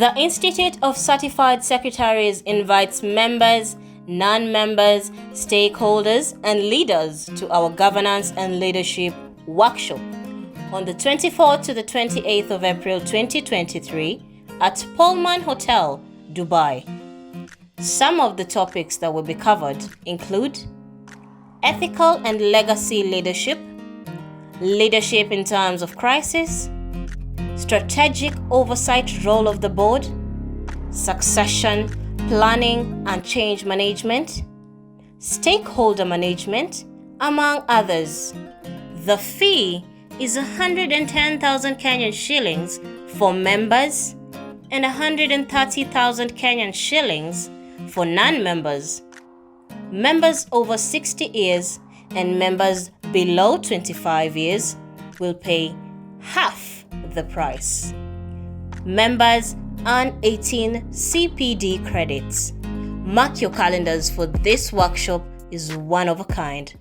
The Institute of Certified Secretaries invites members, non-members, stakeholders, and leaders to our Governance and Leadership Workshop on the 24th to the 28th of April 2023 at Pullman Hotel, Dubai. Some of the topics that will be covered include ethical and legacy leadership, leadership in times of crisis, strategic oversight role of the board, succession planning and change management, stakeholder management, among others. The fee is 110,000 Kenyan shillings for members and 130,000 Kenyan shillings for non-members. Members over 60 years and members below 25 years will pay half the price. Members earn 18 CPD credits. Mark your calendars, for this workshop is one of a kind.